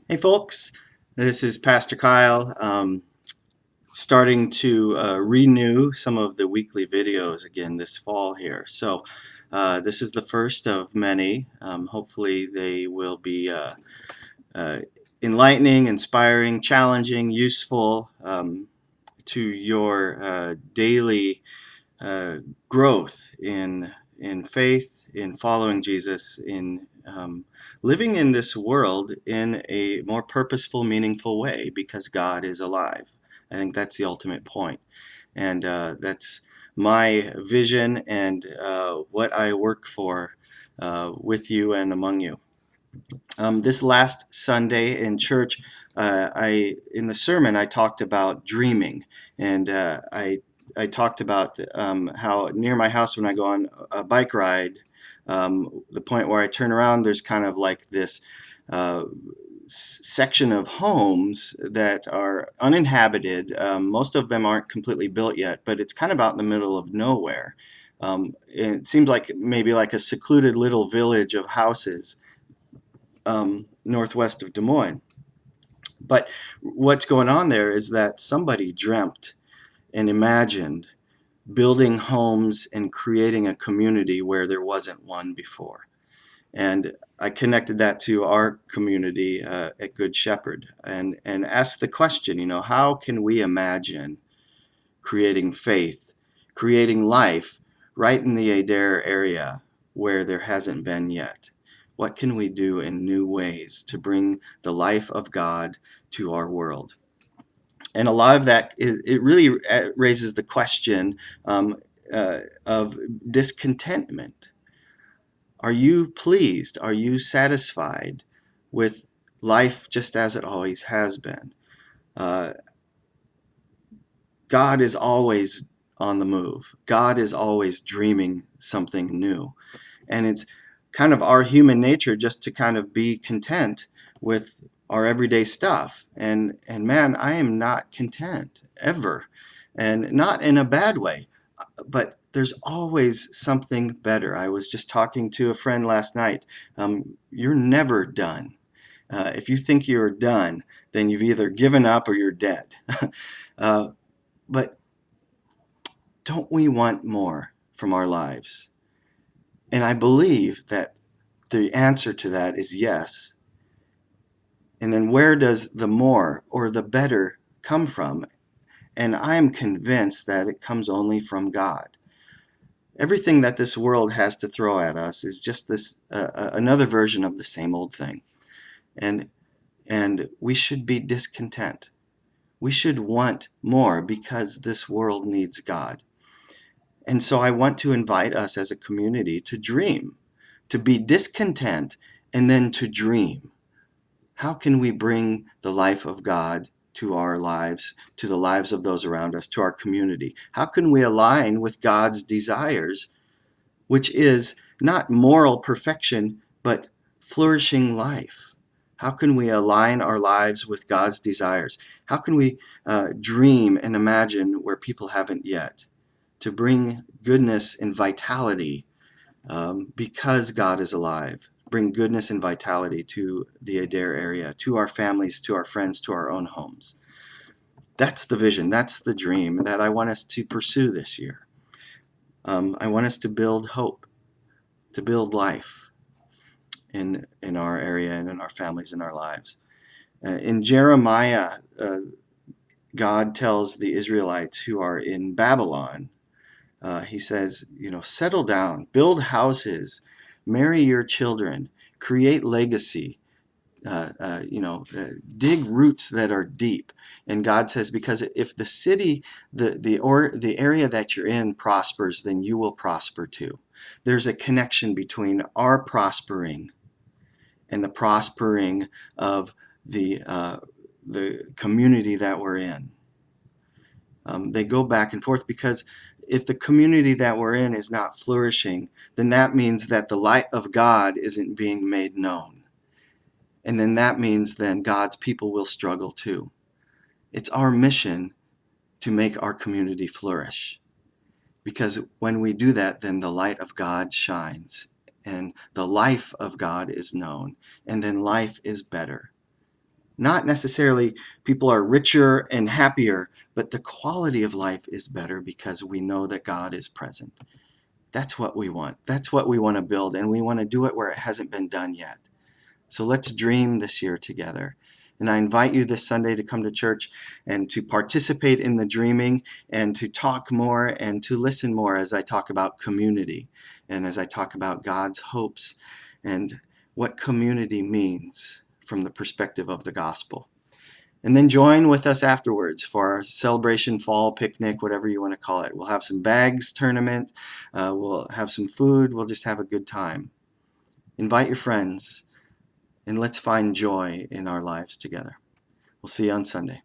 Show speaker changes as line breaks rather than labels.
Hey folks, this is Pastor Kyle, starting to renew some of the weekly videos again this fall here. So this is the first of many. Hopefully they will be uh, enlightening, inspiring, challenging, useful to your daily uh, growth in faith, in following Jesus, in living in this world in a more purposeful, meaningful way because God is alive. I think that's the ultimate point, and that's my vision and what I work for with you and among you. This last Sunday in church, I in the sermon I talked about dreaming, and I talked about how near my house when I go on a bike ride, the point where I turn around, there's kind of like this uh, section of homes that are uninhabited. Most of them aren't completely built yet, but it's kind of out in the middle of nowhere. It seems like maybe like a secluded little village of houses northwest of Des Moines. But what's going on there is that somebody dreamt and imagined building homes and creating a community where there wasn't one before. And I connected that to our community at Good Shepherd and asked the question, how can we imagine creating faith, creating life right in the Adair area where there hasn't been yet? What can we do in new ways to bring the life of God to our world? And a lot of that is, it really raises the question of discontentment. Are you pleased? Are you satisfied with life just as it always has been? Uh, God is always on the move. God is always dreaming something new. And it's kind of our human nature just to kind of be content with our everyday stuff. And man, I am not content ever. And not in a bad way, but there's always something better. I was just talking to a friend last night. You're never done. If you think you're done, then you've either given up or you're dead. uh, but don't we want more from our lives? And I believe that the answer to that is yes. And then where does the more or the better come from? And I am convinced that it comes only from God. Everything that this world has to throw at us is just this another version of the same old thing. And we should be discontent. We should want more because this world needs God. And so I want to invite us as a community to dream, to be discontent, and then to dream. How can we bring the life of God to our lives, to the lives of those around us, to our community? How can we align with God's desires, which is not moral perfection, but flourishing life? How can we align our lives with God's desires? How can we dream and imagine where people haven't yet? To bring goodness and vitality because God is alive. Bring goodness and vitality to the Adair area, to our families, to our friends, to our own homes. That's the vision. That's the dream that I want us to pursue this year. I want us to build hope, to build life in our area and in our families and our lives. In Jeremiah, God tells the Israelites who are in Babylon, he says, settle down, build houses, marry your children, create legacy, dig roots that are deep. And God says, because if the city, the area that you're in prospers, then you will prosper too. There's a connection between our prospering and the prospering of the community that we're in. They go back and forth because if the community that we're in is not flourishing, then that means that the light of God isn't being made known. And then that means then God's people will struggle too. It's our mission to make our community flourish. Because when we do that, then the light of God shines and the life of God is known, and then life is better. Not necessarily people are richer and happier, but the quality of life is better because we know that God is present. That's what we want. That's what we want to build, and we want to do it where it hasn't been done yet. So let's dream this year together. And I invite you this Sunday to come to church and to participate in the dreaming and to talk more and to listen more as I talk about community and as I talk about God's hopes and what community means from the perspective of the gospel. And then join with us afterwards for our celebration fall picnic, whatever you want to call it. We'll have some bags tournament. We'll have some food. We'll just have a good time. Invite your friends and let's find joy in our lives together. We'll see you on Sunday.